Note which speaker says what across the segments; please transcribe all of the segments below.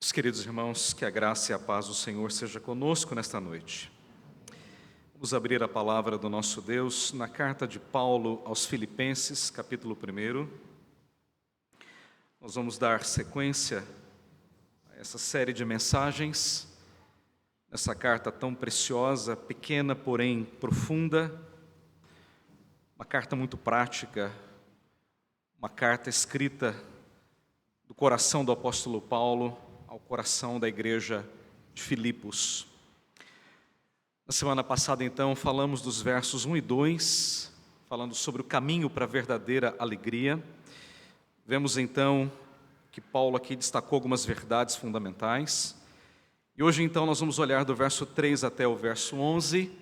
Speaker 1: Meus queridos irmãos, que a graça e a paz do Senhor seja conosco nesta noite. Vamos abrir a palavra do nosso Deus na carta de Paulo aos Filipenses, capítulo 1. Nós vamos dar sequência a essa série de mensagens, nessa carta tão preciosa, pequena, porém profunda, uma carta muito prática, uma carta escrita do coração do apóstolo Paulo ao coração da igreja de Filipos. Na semana passada, então, falamos dos versos 1 e 2, falando sobre o caminho para a verdadeira alegria. Vemos, então, que Paulo aqui destacou algumas verdades fundamentais. E hoje, então, nós vamos olhar do verso 3 até o verso 11.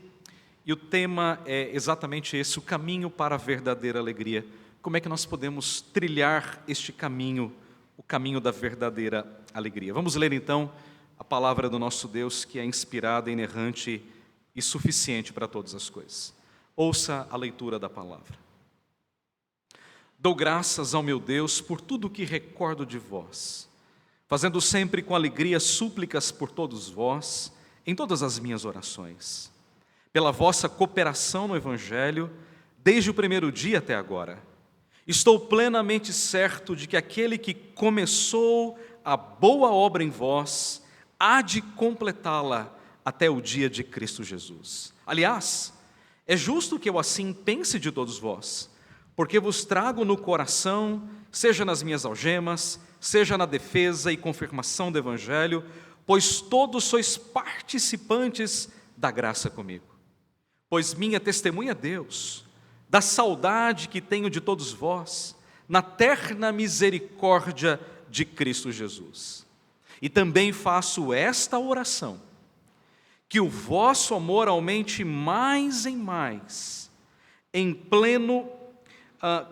Speaker 1: E o tema é exatamente esse, o caminho para a verdadeira alegria. Como é que nós podemos trilhar este caminho, o caminho da verdadeira alegria? Vamos ler, então, a palavra do nosso Deus, que é inspirada, inerrante e suficiente para todas as coisas. Ouça a leitura da palavra. Dou graças ao meu Deus por tudo o que recordo de vós, fazendo sempre com alegria súplicas por todos vós, em todas as minhas orações, pela vossa cooperação no Evangelho, desde o primeiro dia até agora. Estou plenamente certo de que aquele que começou a boa obra em vós, há de completá-la até o dia de Cristo Jesus. Aliás, é justo que eu assim pense de todos vós, porque vos trago no coração, seja nas minhas algemas, seja na defesa e confirmação do Evangelho, pois todos sois participantes da graça comigo. Pois minha testemunha é Deus, da saudade que tenho de todos vós, na terna misericórdia de Cristo Jesus. E também faço esta oração, que o vosso amor aumente mais em mais, em pleno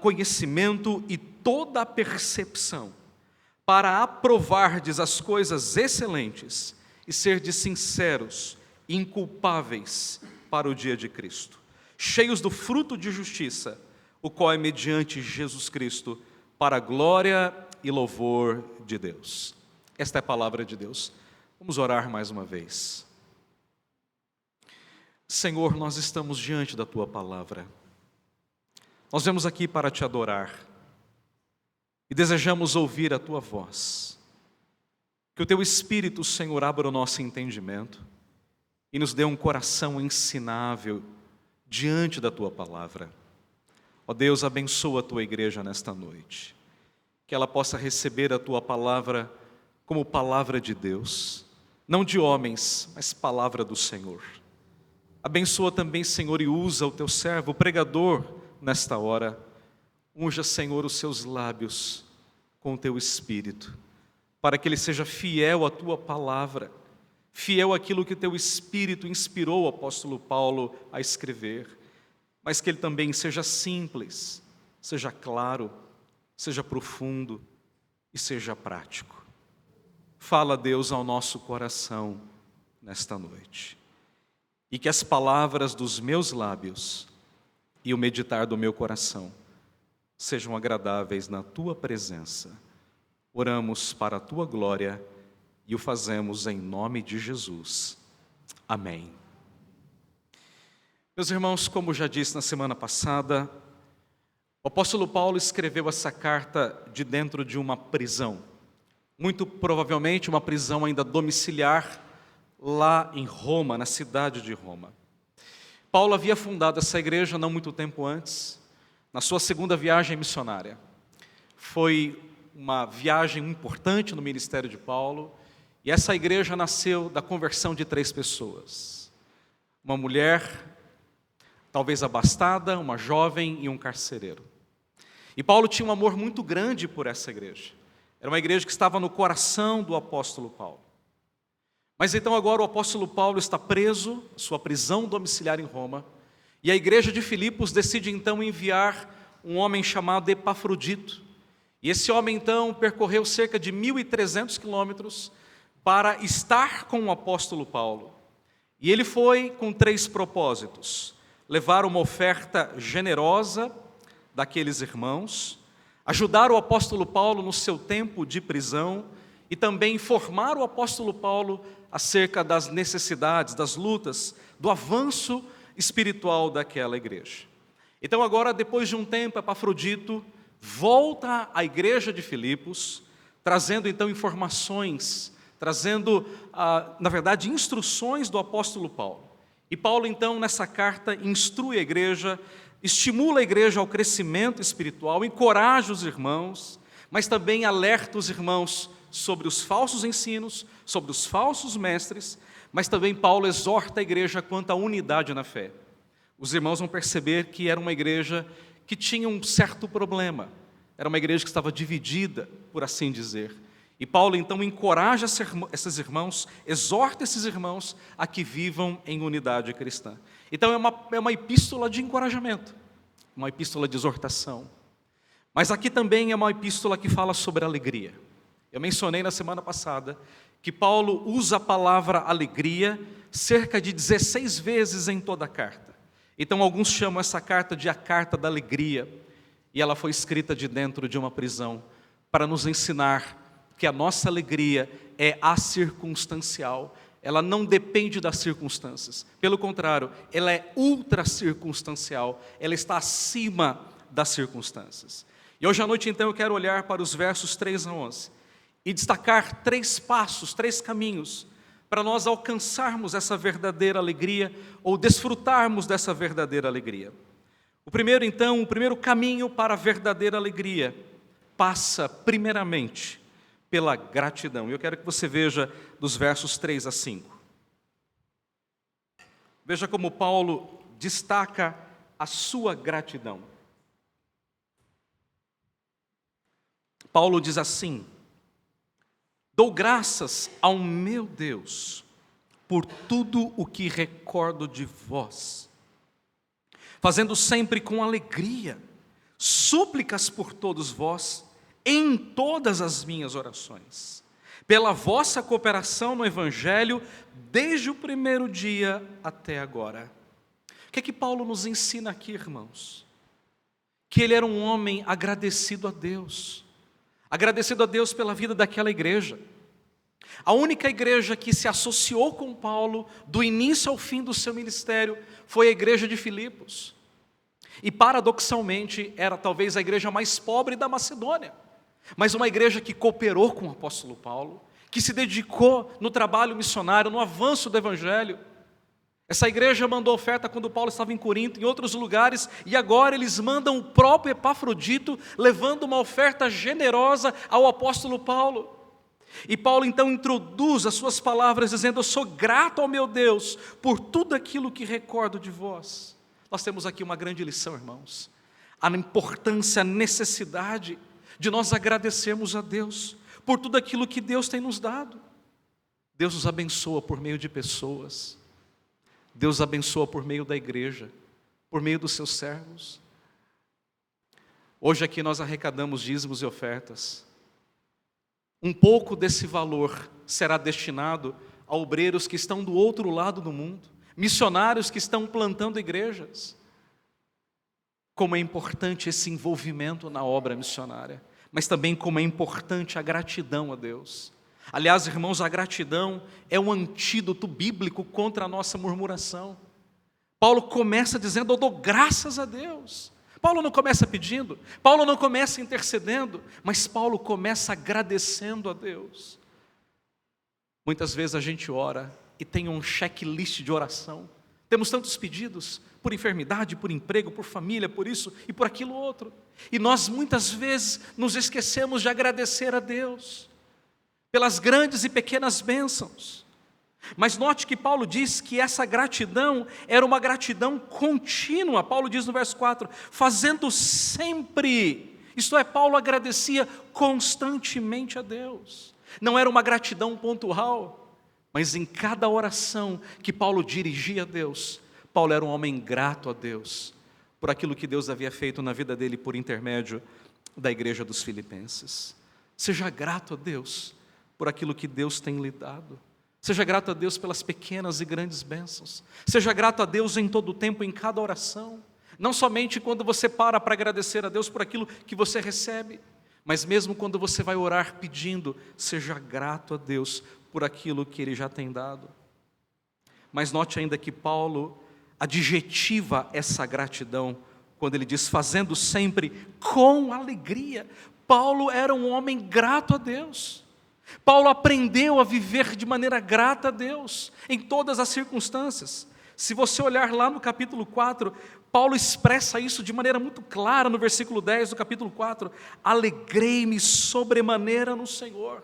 Speaker 1: conhecimento e toda a percepção, para aprovardes as coisas excelentes e serdes sinceros, inculpáveis para o dia de Cristo, cheios do fruto de justiça, o qual é mediante Jesus Cristo, para a glória e louvor de Deus. Esta é a palavra de Deus. Vamos orar mais uma vez. Senhor, nós estamos diante da Tua palavra. Nós viemos aqui para Te adorar e desejamos ouvir a Tua voz. Que o Teu Espírito, Senhor, abra o nosso entendimento e nos dê um coração ensinável diante da Tua palavra. Ó Deus, abençoa a Tua igreja nesta noite, que ela possa receber a Tua palavra como palavra de Deus, não de homens, mas palavra do Senhor. Abençoa também, Senhor, e usa o Teu servo, o pregador, nesta hora. Unja, Senhor, os seus lábios com o Teu Espírito, para que ele seja fiel à Tua palavra, fiel àquilo que o Teu Espírito inspirou o apóstolo Paulo a escrever, mas que ele também seja simples, seja claro, seja profundo e seja prático. Fala, Deus, ao nosso coração nesta noite, e que as palavras dos meus lábios e o meditar do meu coração sejam agradáveis na Tua presença. Oramos para a Tua glória e o fazemos em nome de Jesus. Amém. Meus irmãos, como já disse na semana passada, o apóstolo Paulo escreveu essa carta de dentro de uma prisão, muito provavelmente uma prisão ainda domiciliar, lá em Roma, na cidade de Roma. Paulo havia fundado essa igreja não muito tempo antes, na sua segunda viagem missionária. Foi uma viagem importante no ministério de Paulo, e essa igreja nasceu da conversão de 3 pessoas. Uma mulher, talvez abastada, uma jovem e um carcereiro. E Paulo tinha um amor muito grande por essa igreja. Era uma igreja que estava no coração do apóstolo Paulo. Mas então agora o apóstolo Paulo está preso, sua prisão domiciliar em Roma, e a igreja de Filipos decide então enviar um homem chamado Epafrodito. E esse homem então percorreu cerca de 1.300 quilômetros para estar com o apóstolo Paulo. E ele foi com 3 propósitos: levar uma oferta generosa daqueles irmãos, ajudar o apóstolo Paulo no seu tempo de prisão e também informar o apóstolo Paulo acerca das necessidades, das lutas, do avanço espiritual daquela igreja. Então agora, depois de um tempo, Epafrodito volta à igreja de Filipos, trazendo então informações, trazendo, na verdade, instruções do apóstolo Paulo. E Paulo então, nessa carta, instrui a igreja, estimula a igreja ao crescimento espiritual, encoraja os irmãos, mas também alerta os irmãos sobre os falsos ensinos, sobre os falsos mestres, mas também Paulo exorta a igreja quanto à unidade na fé. Os irmãos vão perceber que era uma igreja que tinha um certo problema, era uma igreja que estava dividida, por assim dizer. E Paulo então encoraja esses irmãos, exorta esses irmãos a que vivam em unidade cristã. Então é uma epístola de encorajamento, uma epístola de exortação. Mas aqui também é uma epístola que fala sobre alegria. Eu mencionei na semana passada que Paulo usa a palavra alegria cerca de 16 vezes em toda a carta. Então alguns chamam essa carta de a carta da alegria, e ela foi escrita de dentro de uma prisão, para nos ensinar que a nossa alegria é acircunstancial, ela não depende das circunstâncias, pelo contrário, ela é ultra circunstancial, ela está acima das circunstâncias. E hoje à noite então eu quero olhar para os versos 3 a 11, e destacar 3 passos, 3 caminhos, para nós alcançarmos essa verdadeira alegria, ou desfrutarmos dessa verdadeira alegria. O primeiro caminho para a verdadeira alegria, passa primeiramente pela gratidão. Eu quero que você veja dos versos 3 a 5. Veja como Paulo destaca a sua gratidão. Paulo diz assim: dou graças ao meu Deus por tudo o que recordo de vós, fazendo sempre com alegria súplicas por todos vós, em todas as minhas orações, pela vossa cooperação no Evangelho, desde o primeiro dia até agora. O que é que Paulo nos ensina aqui, irmãos? Que ele era um homem agradecido a Deus pela vida daquela igreja. A única igreja que se associou com Paulo, do início ao fim do seu ministério, foi a igreja de Filipos. E paradoxalmente, era talvez a igreja mais pobre da Macedônia, mas uma igreja que cooperou com o apóstolo Paulo, que se dedicou no trabalho missionário, no avanço do evangelho. Essa igreja mandou oferta quando Paulo estava em Corinto, em outros lugares, e agora eles mandam o próprio Epafrodito, levando uma oferta generosa ao apóstolo Paulo. E Paulo então introduz as suas palavras dizendo: eu sou grato ao meu Deus por tudo aquilo que recordo de vós. Nós temos aqui uma grande lição, irmãos, a importância, a necessidade de nós agradecermos a Deus por tudo aquilo que Deus tem nos dado. Deus nos abençoa por meio de pessoas, Deus abençoa por meio da igreja, por meio dos seus servos. Hoje aqui nós arrecadamos dízimos e ofertas. Um pouco desse valor será destinado a obreiros que estão do outro lado do mundo, missionários que estão plantando igrejas. Como é importante esse envolvimento na obra missionária, mas também como é importante a gratidão a Deus. Aliás, irmãos, a gratidão é um antídoto bíblico contra a nossa murmuração. Paulo começa dizendo: eu dou graças a Deus. Paulo não começa pedindo, Paulo não começa intercedendo, mas Paulo começa agradecendo a Deus. Muitas vezes a gente ora e tem um checklist de oração. Temos tantos pedidos, por enfermidade, por emprego, por família, por isso e por aquilo outro. E nós muitas vezes nos esquecemos de agradecer a Deus pelas grandes e pequenas bênçãos. Mas note que Paulo diz que essa gratidão era uma gratidão contínua. Paulo diz no verso 4, fazendo sempre, isto é, Paulo agradecia constantemente a Deus. Não era uma gratidão pontual, mas em cada oração que Paulo dirigia a Deus, Paulo era um homem grato a Deus, por aquilo que Deus havia feito na vida dele por intermédio da igreja dos Filipenses. Seja grato a Deus por aquilo que Deus tem lhe dado. Seja grato a Deus pelas pequenas e grandes bênçãos. Seja grato a Deus em todo o tempo, em cada oração. Não somente quando você para agradecer a Deus por aquilo que você recebe, Mas mesmo quando você vai orar pedindo, seja grato a Deus por aquilo que Ele já tem dado. Mas note ainda que Paulo adjetiva essa gratidão quando ele diz, fazendo sempre com alegria. Paulo era um homem grato a Deus. Paulo aprendeu a viver de maneira grata a Deus, em todas as circunstâncias. Se você olhar lá no capítulo 4, Paulo expressa isso de maneira muito clara no versículo 10 do capítulo 4. Alegrei-me sobremaneira no Senhor.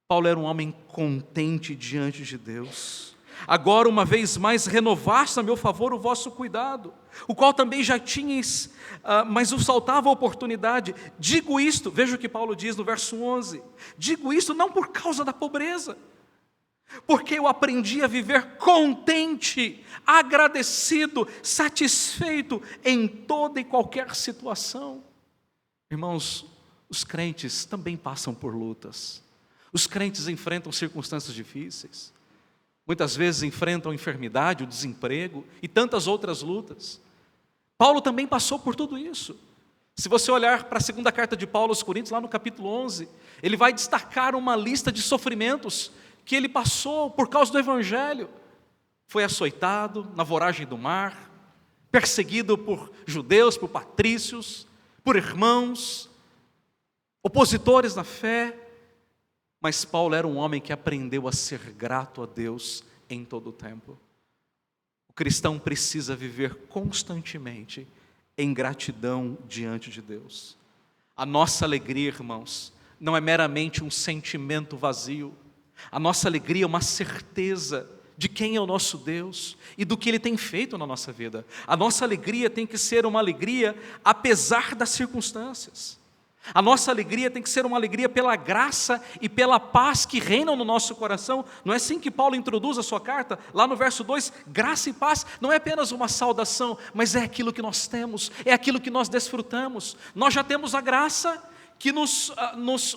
Speaker 1: Paulo era um homem contente diante de Deus. Agora, uma vez mais, renovaste a meu favor o vosso cuidado, o qual também já tinhais, mas vos faltava a oportunidade. Digo isto, veja o que Paulo diz no verso 11. Digo isto não por causa da pobreza, porque eu aprendi a viver contente, agradecido, satisfeito em toda e qualquer situação. Irmãos, os crentes também passam por lutas. Os crentes enfrentam circunstâncias difíceis. Muitas vezes enfrentam a enfermidade, o desemprego e tantas outras lutas. Paulo também passou por tudo isso. Se você olhar para a segunda carta de Paulo aos Coríntios, lá no capítulo 11, ele vai destacar uma lista de sofrimentos que ele passou por causa do Evangelho. Foi açoitado na voragem do mar, perseguido por judeus, por patrícios, por irmãos, opositores na fé. Mas Paulo era um homem que aprendeu a ser grato a Deus em todo o tempo. O cristão precisa viver constantemente em gratidão diante de Deus. A nossa alegria, irmãos, não é meramente um sentimento vazio. A nossa alegria é uma certeza de quem é o nosso Deus e do que Ele tem feito na nossa vida. A nossa alegria tem que ser uma alegria apesar das circunstâncias. A nossa alegria tem que ser uma alegria pela graça e pela paz que reinam no nosso coração. Não é assim que Paulo introduz a sua carta? Lá no verso 2, graça e paz não é apenas uma saudação, mas é aquilo que nós temos, é aquilo que nós desfrutamos. Nós já temos a graça que nos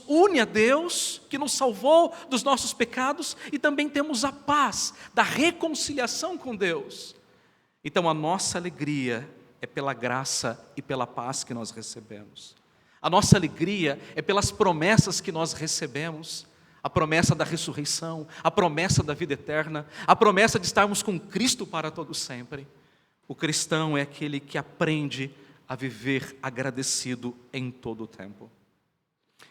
Speaker 1: une a Deus, que nos salvou dos nossos pecados, e também temos a paz da reconciliação com Deus. Então a nossa alegria é pela graça e pela paz que nós recebemos. A nossa alegria é pelas promessas que nós recebemos, a promessa da ressurreição, a promessa da vida eterna, a promessa de estarmos com Cristo para todo sempre. O cristão é aquele que aprende a viver agradecido em todo o tempo.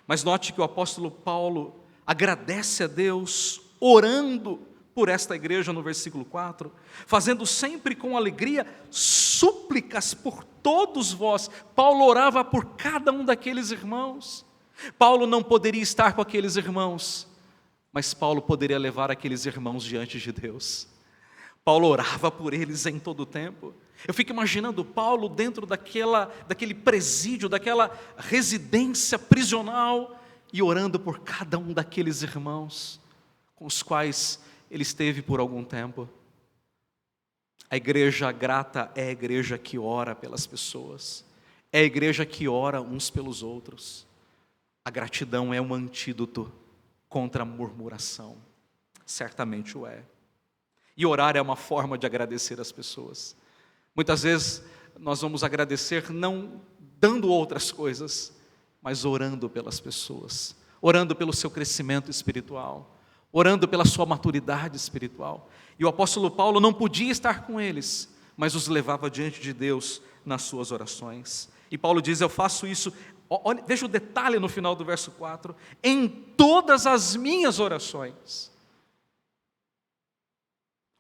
Speaker 1: Mas note que o apóstolo Paulo agradece a Deus orando por esta igreja no versículo 4, fazendo sempre com alegria súplicas por todos vós. Paulo orava por cada um daqueles irmãos. Paulo não poderia estar com aqueles irmãos, mas Paulo poderia levar aqueles irmãos diante de Deus. Paulo orava por eles em todo o tempo. Eu fico imaginando Paulo dentro daquele presídio, daquela residência prisional, e orando por cada um daqueles irmãos com os quais ele esteve por algum tempo. A igreja grata é a igreja que ora pelas pessoas, é a igreja que ora uns pelos outros. A gratidão é um antídoto contra a murmuração, certamente o é. E orar é uma forma de agradecer as pessoas. Muitas vezes nós vamos agradecer não dando outras coisas, mas orando pelas pessoas, orando pelo seu crescimento espiritual, orando pela sua maturidade espiritual. E o apóstolo Paulo não podia estar com eles, mas os levava diante de Deus nas suas orações. E Paulo diz, eu faço isso, olha, veja o detalhe no final do verso 4, em todas as minhas orações.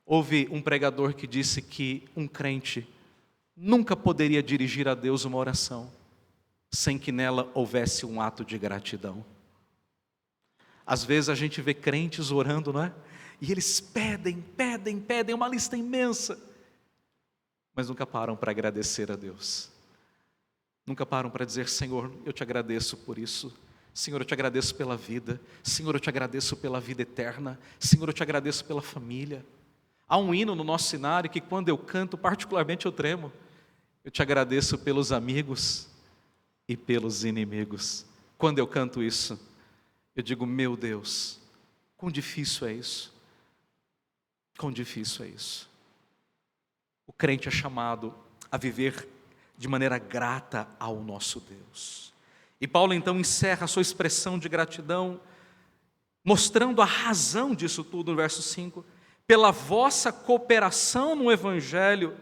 Speaker 1: Houve um pregador que disse que um crente nunca poderia dirigir a Deus uma oração sem que nela houvesse um ato de gratidão. Às vezes a gente vê crentes orando, não é? E eles pedem uma lista imensa, mas nunca param para agradecer a Deus. Nunca param para dizer, Senhor, eu te agradeço por isso. Senhor, eu te agradeço pela vida. Senhor, eu te agradeço pela vida eterna. Senhor, eu te agradeço pela família. Há um hino no nosso cenário que quando eu canto, particularmente eu tremo. Eu te agradeço pelos amigos e pelos inimigos. Quando eu canto isso, eu digo, meu Deus, quão difícil é isso. Quão difícil é isso. O crente é chamado a viver de maneira grata ao nosso Deus. E Paulo então encerra a sua expressão de gratidão, mostrando a razão disso tudo no verso 5. Pela vossa cooperação no Evangelho,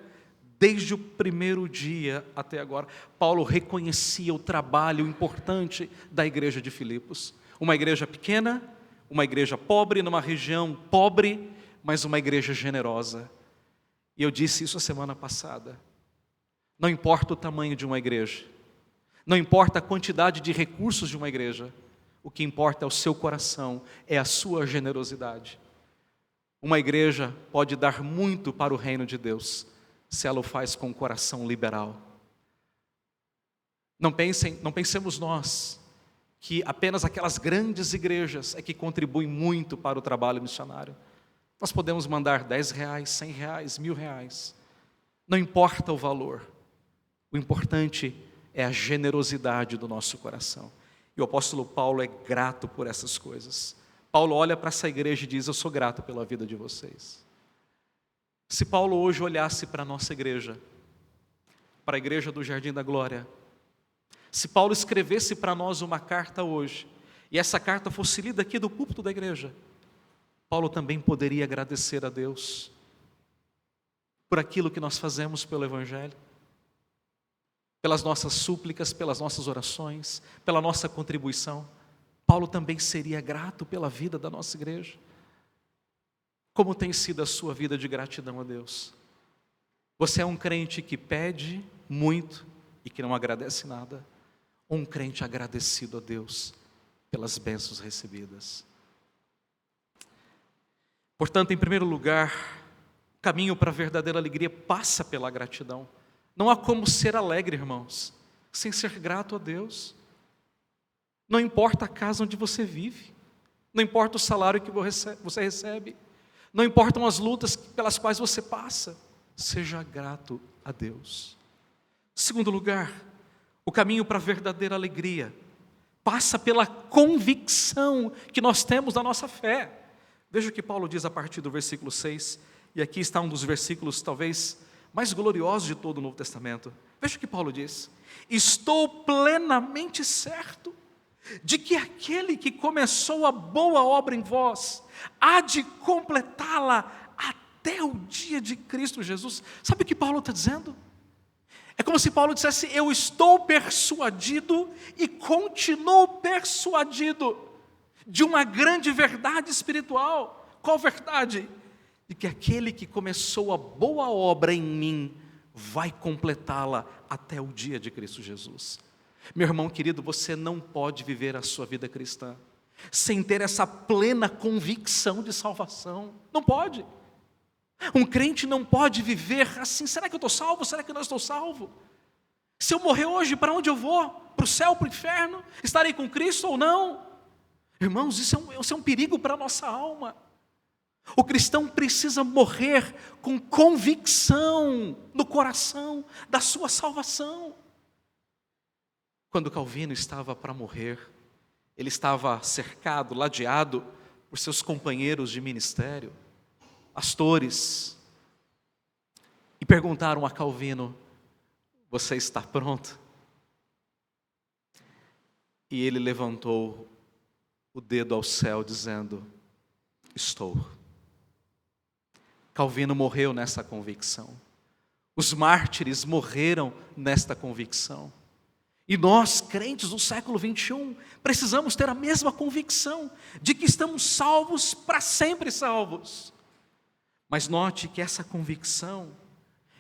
Speaker 1: desde o primeiro dia até agora. Paulo reconhecia o trabalho importante da igreja de Filipos. Uma igreja pequena, uma igreja pobre, numa região pobre, mas uma igreja generosa. E eu disse isso a semana passada. Não importa o tamanho de uma igreja, não importa a quantidade de recursos de uma igreja, o que importa é o seu coração, é a sua generosidade. Uma igreja pode dar muito para o reino de Deus, se ela o faz com um coração liberal. Não pensemos nós que apenas aquelas grandes igrejas é que contribuem muito para o trabalho missionário. Nós podemos mandar R$10, R$100, R$1.000. Não importa o valor. O importante é a generosidade do nosso coração. E o apóstolo Paulo é grato por essas coisas. Paulo olha para essa igreja e diz: eu sou grato pela vida de vocês. Se Paulo hoje olhasse para a nossa igreja, para a igreja do Jardim da Glória, se Paulo escrevesse para nós uma carta hoje, e essa carta fosse lida aqui do púlpito da igreja, Paulo também poderia agradecer a Deus por aquilo que nós fazemos pelo Evangelho, pelas nossas súplicas, pelas nossas orações, pela nossa contribuição. Paulo também seria grato pela vida da nossa igreja. Como tem sido a sua vida de gratidão a Deus? Você é um crente que pede muito e que não agradece nada? Ou um crente agradecido a Deus pelas bênçãos recebidas? Portanto, em primeiro lugar, o caminho para a verdadeira alegria passa pela gratidão. Não há como ser alegre, irmãos, sem ser grato a Deus. Não importa a casa onde você vive, não importa o salário que você recebe, não importam as lutas pelas quais você passa, seja grato a Deus. Segundo lugar, o caminho para a verdadeira alegria passa pela convicção que nós temos da nossa fé. Veja o que Paulo diz a partir do versículo 6, e aqui está um dos versículos talvez mais gloriosos de todo o Novo Testamento. Veja o que Paulo diz: estou plenamente certo de que aquele que começou a boa obra em vós, há de completá-la até o dia de Cristo Jesus. Sabe o que Paulo está dizendo? É como se Paulo dissesse: eu estou persuadido e continuo persuadido de uma grande verdade espiritual. Qual verdade? De que aquele que começou a boa obra em mim, vai completá-la até o dia de Cristo Jesus. Meu irmão querido, você não pode viver a sua vida cristã sem ter essa plena convicção de salvação. Não pode. Um crente não pode viver assim: será que eu estou salvo? Será que eu não estou salvo? Se eu morrer hoje, para onde eu vou? Para o céu, para o inferno? Estarei com Cristo ou não? Irmãos, isso é um perigo para a nossa alma. O cristão precisa morrer com convicção no coração da sua salvação. Quando Calvino estava para morrer, ele estava cercado, ladeado por seus companheiros de ministério, pastores, e perguntaram a Calvino: você está pronto? E ele levantou o dedo ao céu dizendo: estou. Calvino morreu nessa convicção. Os mártires morreram nesta convicção. E nós, crentes do século 21, precisamos ter a mesma convicção de que estamos salvos, para sempre salvos. Mas note que essa convicção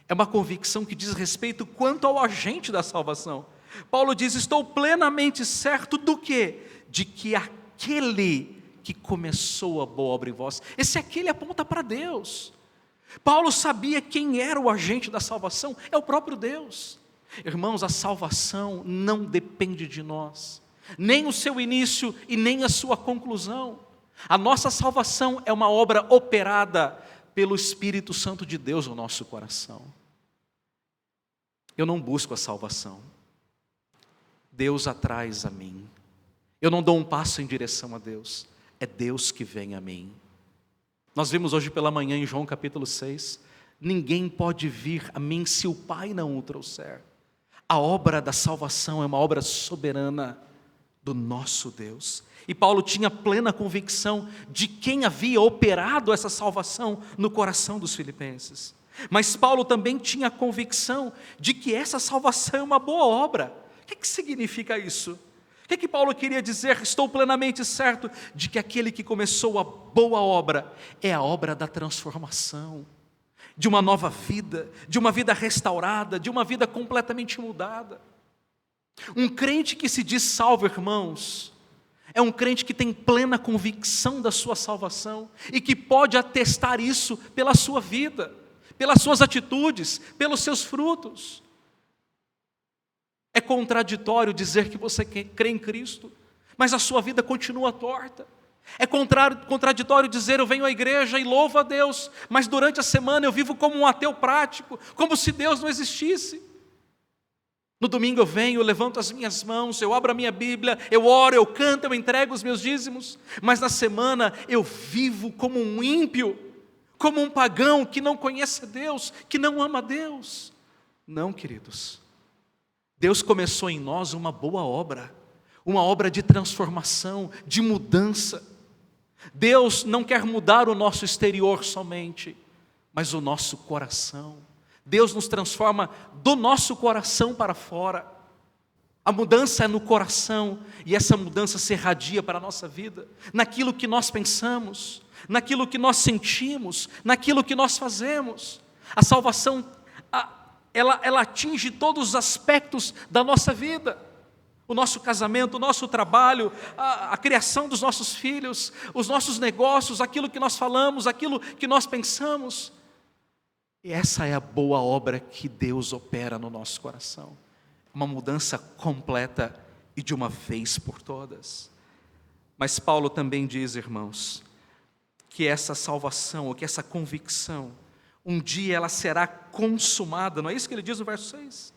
Speaker 1: é uma convicção que diz respeito quanto ao agente da salvação. Paulo diz: estou plenamente certo do quê? De que aquele que começou a boa obra em vós, esse aquele aponta para Deus. Paulo sabia quem era o agente da salvação: é o próprio Deus. Irmãos, a salvação não depende de nós, nem o seu início e nem a sua conclusão. A nossa salvação é uma obra operada pelo Espírito Santo de Deus no nosso coração. Eu não busco a salvação, Deus atrás a mim. Eu não dou um passo em direção a Deus, é Deus que vem a mim. Nós vimos hoje pela manhã em João capítulo 6, ninguém pode vir a mim se o Pai não o trouxer. A obra da salvação é uma obra soberana do nosso Deus. E Paulo tinha plena convicção de quem havia operado essa salvação no coração dos filipenses. Mas Paulo também tinha a convicção de que essa salvação é uma boa obra. O que significa isso? O que Paulo queria dizer? Estou plenamente certo de que aquele que começou a boa obra é a obra da transformação, de uma nova vida, de uma vida restaurada, de uma vida completamente mudada. Um crente que se diz salvo, irmãos, é um crente que tem plena convicção da sua salvação e que pode atestar isso pela sua vida, pelas suas atitudes, pelos seus frutos. É contraditório dizer que você crê em Cristo, mas a sua vida continua torta. É contraditório dizer eu venho à igreja e louvo a Deus, mas durante a semana eu vivo como um ateu prático, como se Deus não existisse. No domingo eu venho, eu levanto as minhas mãos, eu abro a minha Bíblia, eu oro, eu canto, eu entrego os meus dízimos, mas na semana eu vivo como um ímpio, como um pagão que não conhece a Deus, que não ama a Deus. Não, queridos. Deus começou em nós uma boa obra, uma obra de transformação, de mudança. Deus não quer mudar o nosso exterior somente, mas o nosso coração. Deus nos transforma do nosso coração para fora. A mudança é no coração, e essa mudança se irradia para a nossa vida, naquilo que nós pensamos, naquilo que nós sentimos, naquilo que nós fazemos. A salvação, ela atinge todos os aspectos da nossa vida. O nosso casamento, o nosso trabalho, a criação dos nossos filhos, os nossos negócios, aquilo que nós falamos, aquilo que nós pensamos. E essa é a boa obra que Deus opera no nosso coração. Uma mudança completa e de uma vez por todas. Mas Paulo também diz, irmãos, que essa salvação, ou que essa convicção, um dia ela será consumada. Não é isso que ele diz no verso 6?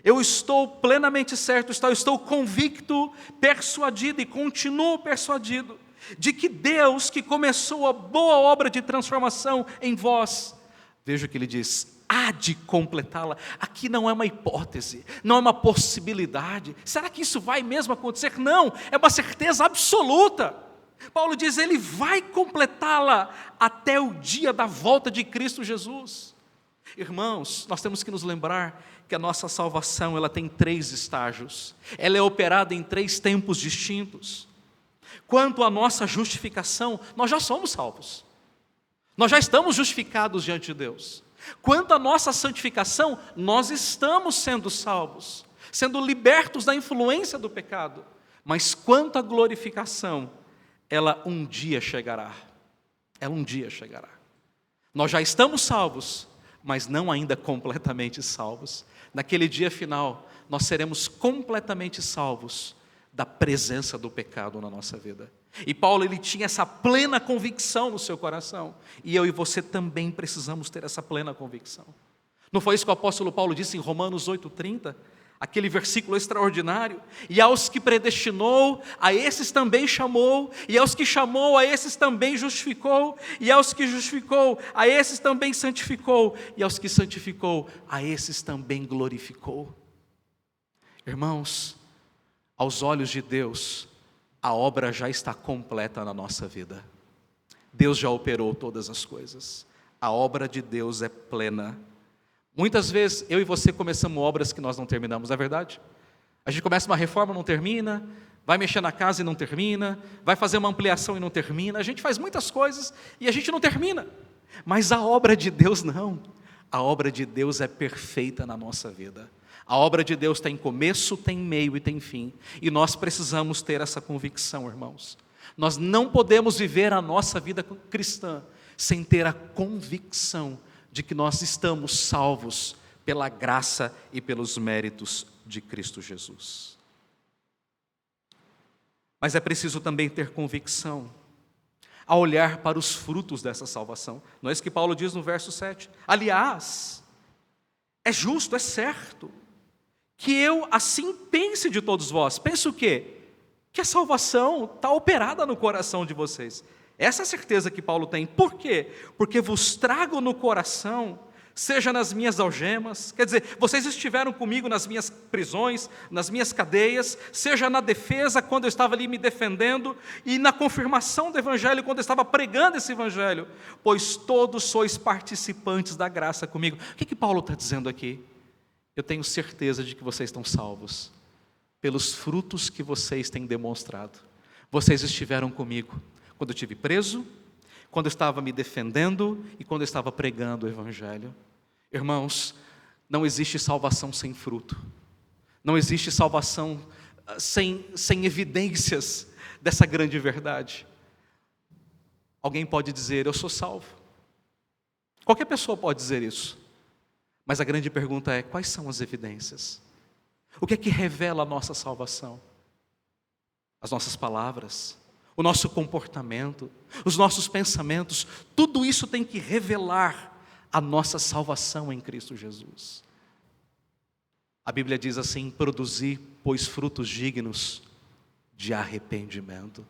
Speaker 1: Eu estou plenamente certo, eu estou convicto, persuadido e continuo persuadido de que Deus que começou a boa obra de transformação em vós, veja o que ele diz, há de completá-la. Aqui não é uma hipótese, não é uma possibilidade. Será que isso vai mesmo acontecer? Não, é uma certeza absoluta. Paulo diz, ele vai completá-la até o dia da volta de Cristo Jesus. Irmãos, nós temos que nos lembrar que a nossa salvação ela tem 3 estágios. Ela é operada em 3 tempos distintos. Quanto à nossa justificação, nós já somos salvos. Nós já estamos justificados diante de Deus. Quanto à nossa santificação, nós estamos sendo salvos, sendo libertos da influência do pecado. Mas quanto à glorificação, ela um dia chegará. Ela um dia chegará. Nós já estamos salvos, mas não ainda completamente salvos. Naquele dia final, nós seremos completamente salvos da presença do pecado na nossa vida. E Paulo, ele tinha essa plena convicção no seu coração. E eu e você também precisamos ter essa plena convicção. Não foi isso que o apóstolo Paulo disse em Romanos 8:30? Aquele versículo extraordinário. E aos que predestinou, a esses também chamou. E aos que chamou, a esses também justificou. E aos que justificou, a esses também santificou. E aos que santificou, a esses também glorificou. Irmãos, aos olhos de Deus, a obra já está completa na nossa vida. Deus já operou todas as coisas. A obra de Deus é plena. Muitas vezes eu e você começamos obras que nós não terminamos, não é verdade? A gente começa uma reforma e não termina, vai mexer na casa e não termina, vai fazer uma ampliação e não termina, a gente faz muitas coisas e a gente não termina. Mas a obra de Deus não. A obra de Deus é perfeita na nossa vida. A obra de Deus tem começo, tem meio e tem fim. E nós precisamos ter essa convicção, irmãos. Nós não podemos viver a nossa vida cristã sem ter a convicção de que nós estamos salvos pela graça e pelos méritos de Cristo Jesus. Mas é preciso também ter convicção a olhar para os frutos dessa salvação. Não é isso que Paulo diz no verso 7? Aliás, é justo, é certo, que eu assim pense de todos vós. Pense o quê? Que a salvação está operada no coração de vocês. Essa é a certeza que Paulo tem. Por quê? Porque vos trago no coração seja nas minhas algemas, quer dizer, vocês estiveram comigo nas minhas prisões, nas minhas cadeias, seja na defesa, quando eu estava ali me defendendo, e na confirmação do Evangelho, quando eu estava pregando esse Evangelho, pois todos sois participantes da graça comigo. O que Paulo está dizendo aqui? Eu tenho certeza de que vocês estão salvos, pelos frutos que vocês têm demonstrado. Vocês estiveram comigo, quando eu estive preso, quando eu estava me defendendo e quando eu estava pregando o Evangelho. Irmãos, não existe salvação sem fruto. Não existe salvação sem evidências dessa grande verdade. Alguém pode dizer, eu sou salvo. Qualquer pessoa pode dizer isso. Mas a grande pergunta é, quais são as evidências? O que é que revela a nossa salvação? As nossas palavras, o nosso comportamento, os nossos pensamentos, tudo isso tem que revelar a nossa salvação em Cristo Jesus. A Bíblia diz assim, produzir, pois, frutos dignos de arrependimento.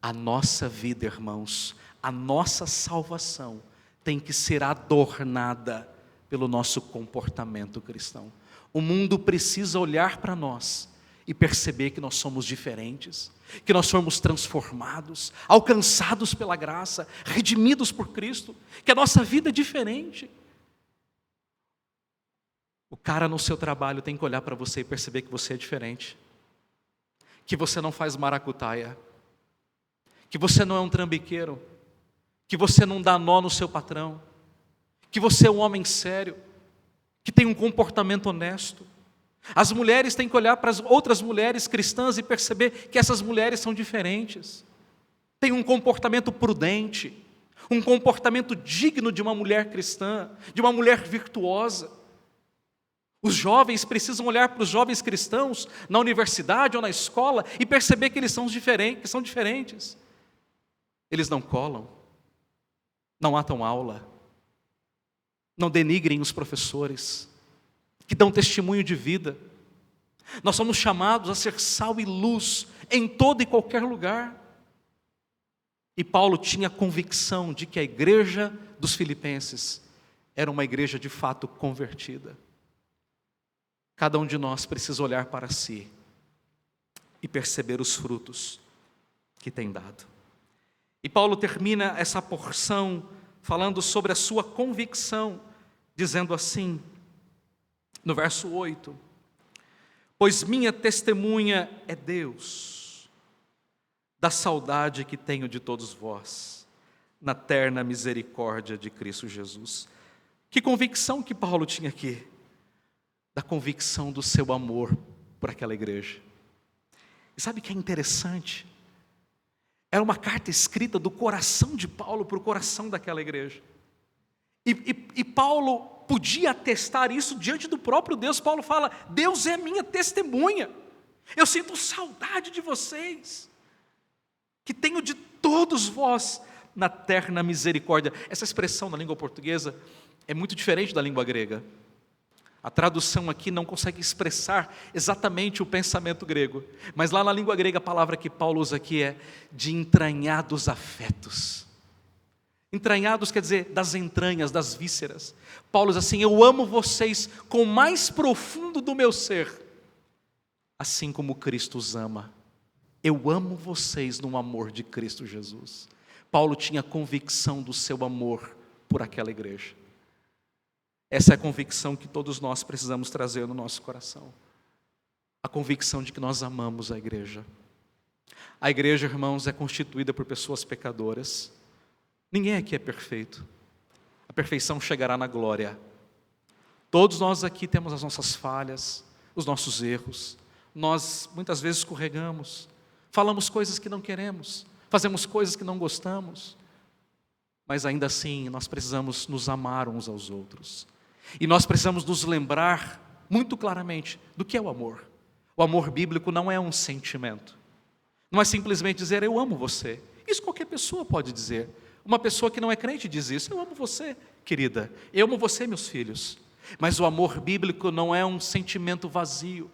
Speaker 1: A nossa vida, irmãos, a nossa salvação tem que ser adornada pelo nosso comportamento cristão. O mundo precisa olhar para nós e perceber que nós somos diferentes, que nós somos transformados, alcançados pela graça, redimidos por Cristo, que a nossa vida é diferente. O cara no seu trabalho tem que olhar para você e perceber que você é diferente, que você não faz maracutaia, que você não é um trambiqueiro, que você não dá nó no seu patrão, que você é um homem sério, que tem um comportamento honesto. As mulheres têm que olhar para as outras mulheres cristãs e perceber que essas mulheres são diferentes. Têm um comportamento prudente, um comportamento digno de uma mulher cristã, de uma mulher virtuosa. Os jovens precisam olhar para os jovens cristãos na universidade ou na escola e perceber que eles são diferentes. Eles não colam, não atam aula, não denigrem os professores, que dão testemunho de vida. Nós somos chamados a ser sal e luz em todo e qualquer lugar. E Paulo tinha convicção de que a igreja dos filipenses era uma igreja de fato convertida. Cada um de nós precisa olhar para si e perceber os frutos que tem dado. E Paulo termina essa porção falando sobre a sua convicção, dizendo assim, no verso 8, pois minha testemunha é Deus, da saudade que tenho de todos vós, na terna misericórdia de Cristo Jesus. Que convicção que Paulo tinha aqui? Da convicção do seu amor por aquela igreja. E sabe o que é interessante? Era uma carta escrita do coração de Paulo para o coração daquela igreja. E Paulo podia atestar isso diante do próprio Deus. Paulo fala, Deus é minha testemunha. Eu sinto saudade de vocês, que tenho de todos vós na terna misericórdia. Essa expressão na língua portuguesa é muito diferente da língua grega. A tradução aqui não consegue expressar exatamente o pensamento grego, mas lá na língua grega a palavra que Paulo usa aqui é de entranhados afetos. Entranhados quer dizer das entranhas, das vísceras. Paulo diz assim, eu amo vocês com o mais profundo do meu ser, assim como Cristo os ama. Eu amo vocês no amor de Cristo Jesus. Paulo tinha convicção do seu amor por aquela igreja. Essa é a convicção que todos nós precisamos trazer no nosso coração. A convicção de que nós amamos a igreja. A igreja, irmãos, é constituída por pessoas pecadoras. Ninguém aqui é perfeito. A perfeição chegará na glória. Todos nós aqui temos as nossas falhas, os nossos erros. Nós muitas vezes escorregamos, falamos coisas que não queremos, fazemos coisas que não gostamos. Mas ainda assim, nós precisamos nos amar uns aos outros. E nós precisamos nos lembrar muito claramente do que é o amor. O amor bíblico não é um sentimento. Não é simplesmente dizer, eu amo você. Isso qualquer pessoa pode dizer. Uma pessoa que não é crente diz isso, eu amo você, querida. Eu amo você, meus filhos. Mas o amor bíblico não é um sentimento vazio.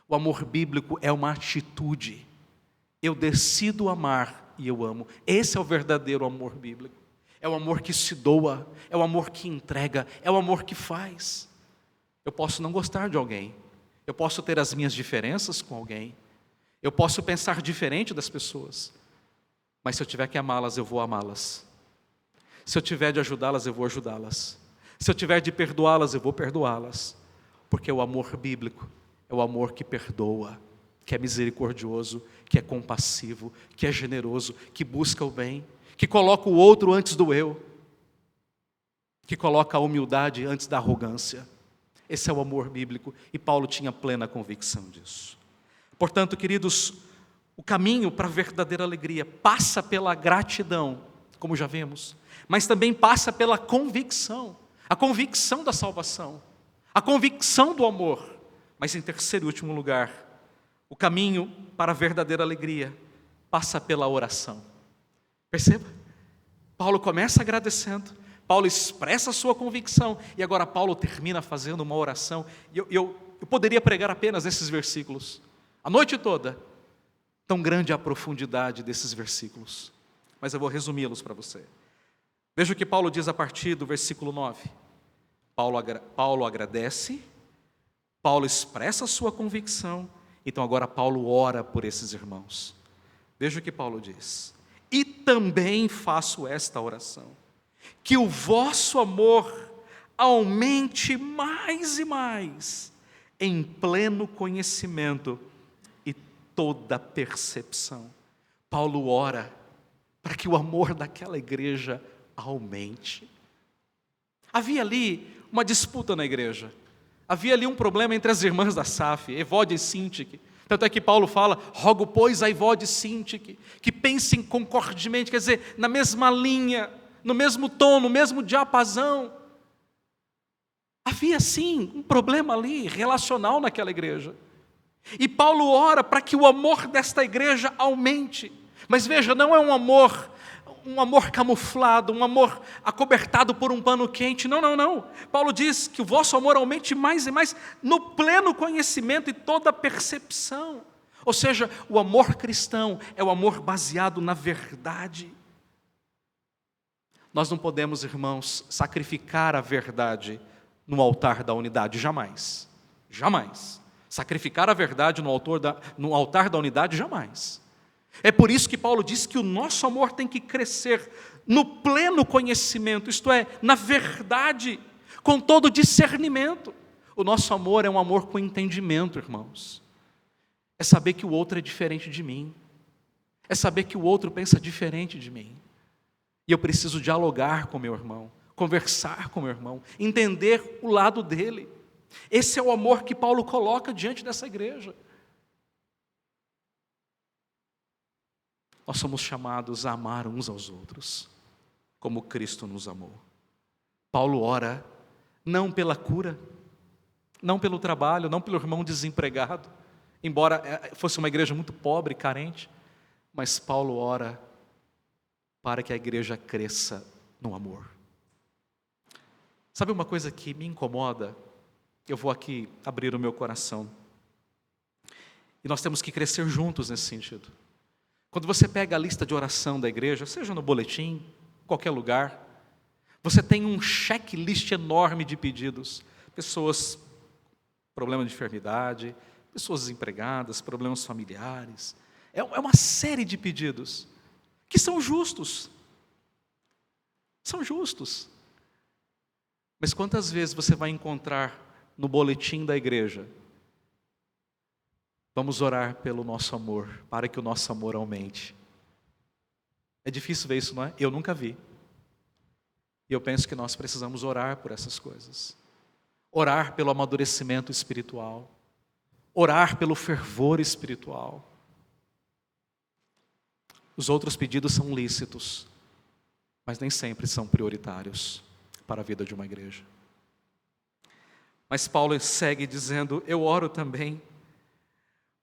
Speaker 1: O amor bíblico é uma atitude. Eu decido amar e eu amo. Esse é o verdadeiro amor bíblico. é o amor que se doa, é o amor que entrega, é o amor que faz. Eu posso não gostar de alguém, eu posso ter as minhas diferenças com alguém, eu posso pensar diferente das pessoas, mas se eu tiver que amá-las, eu vou amá-las. Se eu tiver de ajudá-las, eu vou ajudá-las. Se eu tiver de perdoá-las, eu vou perdoá-las. Porque o amor bíblico é o amor que perdoa, que é misericordioso, que é compassivo, que é generoso, que busca o bem, que coloca o outro antes do eu, que coloca a humildade antes da arrogância. Esse é o amor bíblico, e Paulo tinha plena convicção disso. Portanto, queridos, o caminho para a verdadeira alegria passa pela gratidão, como já vimos, mas também passa pela convicção, a convicção da salvação, a convicção do amor. Mas em terceiro e último lugar, o caminho para a verdadeira alegria passa pela oração. Perceba? Paulo começa agradecendo, Paulo expressa a sua convicção, e agora Paulo termina fazendo uma oração. Eu poderia pregar apenas esses versículos, a noite toda, tão grande a profundidade desses versículos, mas eu vou resumi-los para você. Veja o que Paulo diz a partir do versículo 9. Paulo agradece, Paulo expressa a sua convicção, então agora Paulo ora por esses irmãos. Veja o que Paulo diz: e também faço esta oração, que o vosso amor aumente mais e mais, em pleno conhecimento e toda percepção. Paulo ora para que o amor daquela igreja aumente. Havia ali uma disputa na igreja, havia ali um problema entre as irmãs da SAF, Evode e Sintique. Tanto é que Paulo fala: rogo, pois, a Evode e Sintique, que pensem concordemente, quer dizer, na mesma linha, no mesmo tom, no mesmo diapasão. Havia sim um problema ali, relacional naquela igreja. E Paulo ora para que o amor desta igreja aumente. Mas veja, não é um amor camuflado, um amor acobertado por um pano quente. Não. Paulo diz que o vosso amor aumente mais e mais no pleno conhecimento e toda percepção. Ou seja, o amor cristão é o amor baseado na verdade. Nós não podemos, irmãos, sacrificar a verdade no altar da unidade, jamais. Jamais. Sacrificar a verdade no altar da unidade, jamais. É por isso que Paulo diz que o nosso amor tem que crescer no pleno conhecimento, isto é, na verdade, com todo discernimento. O nosso amor é um amor com entendimento, irmãos. É saber que o outro é diferente de mim. É saber que o outro pensa diferente de mim. E eu preciso dialogar com meu irmão, conversar com meu irmão, entender o lado dele. Esse é o amor que Paulo coloca diante dessa igreja. Nós somos chamados a amar uns aos outros, como Cristo nos amou. Paulo ora, não pela cura, não pelo trabalho, não pelo irmão desempregado, embora fosse uma igreja muito pobre, carente, mas Paulo ora para que a igreja cresça no amor. Sabe uma coisa que me incomoda? Eu vou aqui abrir o meu coração. E nós temos que crescer juntos nesse sentido. Quando você pega a lista de oração da igreja, seja no boletim, qualquer lugar, você tem um checklist enorme de pedidos. Pessoas com problema de enfermidade, pessoas desempregadas, problemas familiares. É uma série de pedidos que são justos. São justos. Mas quantas vezes você vai encontrar no boletim da igreja: vamos orar pelo nosso amor, para que o nosso amor aumente? É difícil ver isso, não é? Eu nunca vi. E eu penso que nós precisamos orar por essas coisas. Orar pelo amadurecimento espiritual. Orar pelo fervor espiritual. Os outros pedidos são lícitos, mas nem sempre são prioritários para a vida de uma igreja. Mas Paulo segue dizendo: eu oro também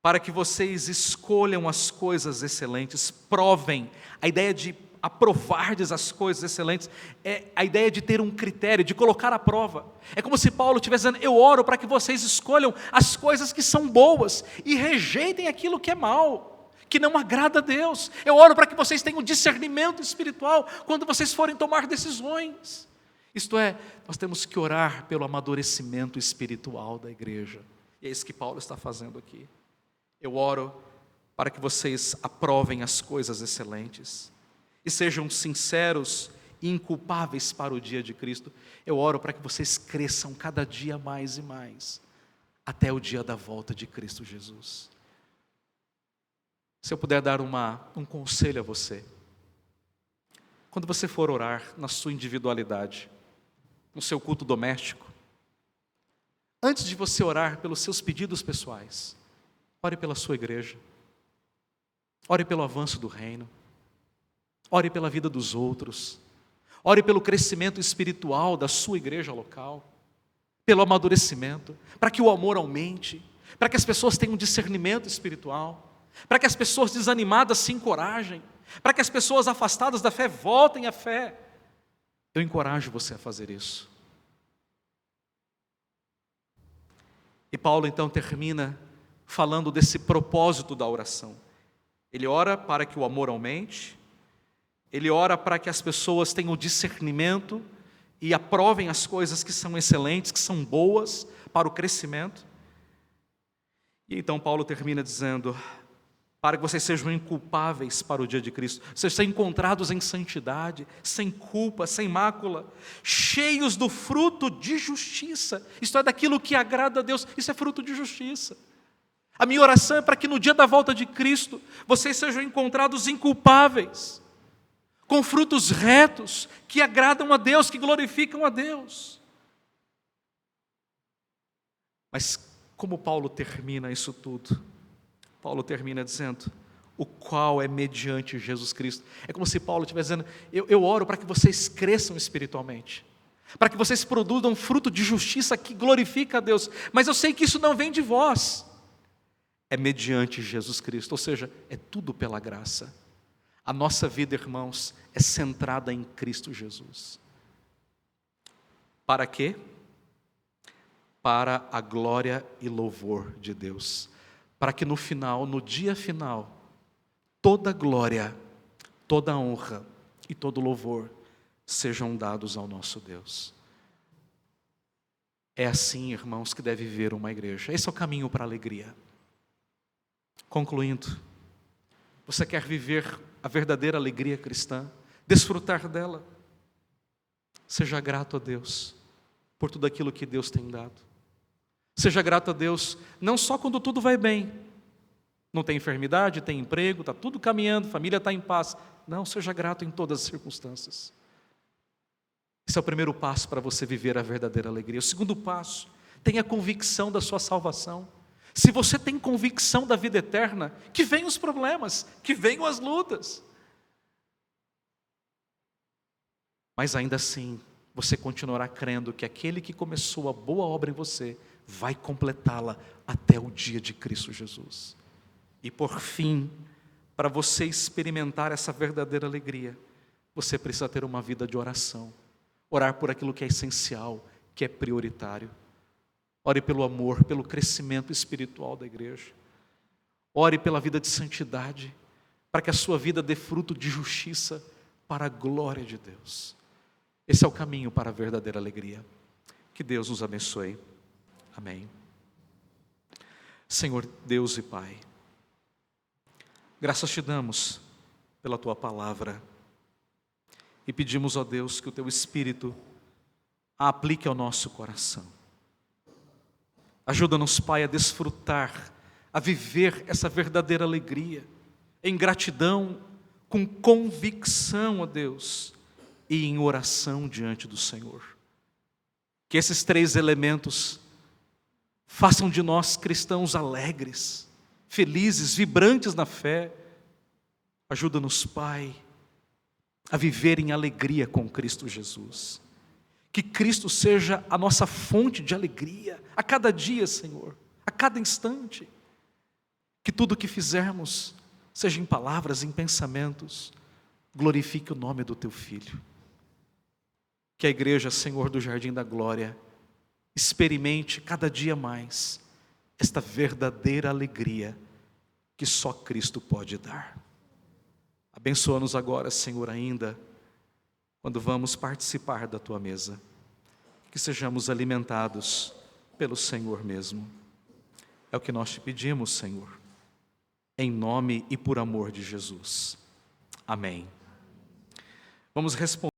Speaker 1: para que vocês escolham as coisas excelentes, provem. A ideia de aprovardes as coisas excelentes é a ideia de ter um critério, de colocar à prova. É como se Paulo estivesse dizendo: eu oro para que vocês escolham as coisas que são boas e rejeitem aquilo que é mal, que não agrada a Deus. Eu oro para que vocês tenham discernimento espiritual quando vocês forem tomar decisões. Isto é, nós temos que orar pelo amadurecimento espiritual da igreja. E é isso que Paulo está fazendo aqui. Eu oro para que vocês aprovem as coisas excelentes e sejam sinceros e inculpáveis para o dia de Cristo. Eu oro para que vocês cresçam cada dia mais e mais, até o dia da volta de Cristo Jesus. Se eu puder dar um conselho a você, quando você for orar na sua individualidade, no seu culto doméstico, antes de você orar pelos seus pedidos pessoais, ore pela sua igreja, ore pelo avanço do reino, ore pela vida dos outros, ore pelo crescimento espiritual da sua igreja local, pelo amadurecimento, para que o amor aumente, para que as pessoas tenham discernimento espiritual, para que as pessoas desanimadas se encorajem, para que as pessoas afastadas da fé voltem à fé. Eu encorajo você a fazer isso. E Paulo então termina falando desse propósito da oração. Ele ora para que o amor aumente, ele ora para que as pessoas tenham discernimento e aprovem as coisas que são excelentes, que são boas para o crescimento. E então Paulo termina dizendo: para que vocês sejam inculpáveis para o dia de Cristo, vocês sejam encontrados em santidade, sem culpa, sem mácula, cheios do fruto de justiça, isto é, daquilo que agrada a Deus. Isso é fruto de justiça. A minha oração é para que no dia da volta de Cristo, vocês sejam encontrados inculpáveis, com frutos retos, que agradam a Deus, que glorificam a Deus. Mas como Paulo termina isso tudo? Paulo termina dizendo: o qual é mediante Jesus Cristo. É como se Paulo estivesse dizendo: eu oro para que vocês cresçam espiritualmente, para que vocês produzam fruto de justiça que glorifica a Deus, mas eu sei que isso não vem de vós, é mediante Jesus Cristo, ou seja, é tudo pela graça. A nossa vida, irmãos, é centrada em Cristo Jesus. Para quê? Para a glória e louvor de Deus. Para que no final, no dia final, toda glória, toda honra e todo louvor sejam dados ao nosso Deus. É assim, irmãos, que deve viver uma igreja. Esse é o caminho para a alegria. Concluindo, você quer viver a verdadeira alegria cristã, desfrutar dela? Seja grato a Deus por tudo aquilo que Deus tem dado. Seja grato a Deus, não só quando tudo vai bem, não tem enfermidade, tem emprego, está tudo caminhando, família está em paz. Não, seja grato em todas as circunstâncias. Esse é o primeiro passo para você viver a verdadeira alegria. O segundo passo, tenha convicção da sua salvação. Se você tem convicção da vida eterna, que venham os problemas, que venham as lutas. Mas ainda assim, você continuará crendo que aquele que começou a boa obra em você vai completá-la até o dia de Cristo Jesus. E por fim, para você experimentar essa verdadeira alegria, você precisa ter uma vida de oração. Orar por aquilo que é essencial, que é prioritário. Ore pelo amor, pelo crescimento espiritual da igreja. Ore pela vida de santidade, para que a sua vida dê fruto de justiça para a glória de Deus. Esse é o caminho para a verdadeira alegria. Que Deus nos abençoe. Amém. Senhor Deus e Pai, graças te damos pela Tua palavra e pedimos, ó Deus, que o Teu Espírito a aplique ao nosso coração. Ajuda-nos, Pai, a desfrutar, a viver essa verdadeira alegria, em gratidão, com convicção, ó Deus, e em oração diante do Senhor. Que esses três elementos façam de nós cristãos alegres, felizes, vibrantes na fé. Ajuda-nos, Pai, a viver em alegria com Cristo Jesus. Que Cristo seja a nossa fonte de alegria, a cada dia, Senhor, a cada instante. Que tudo o que fizermos, seja em palavras, em pensamentos, glorifique o nome do Teu Filho. Que a igreja, Senhor, do Jardim da Glória, experimente cada dia mais esta verdadeira alegria que só Cristo pode dar. Abençoa-nos agora, Senhor, ainda, quando vamos participar da Tua mesa, que sejamos alimentados pelo Senhor mesmo. É o que nós te pedimos, Senhor, em nome e por amor de Jesus. Amém. Vamos responder.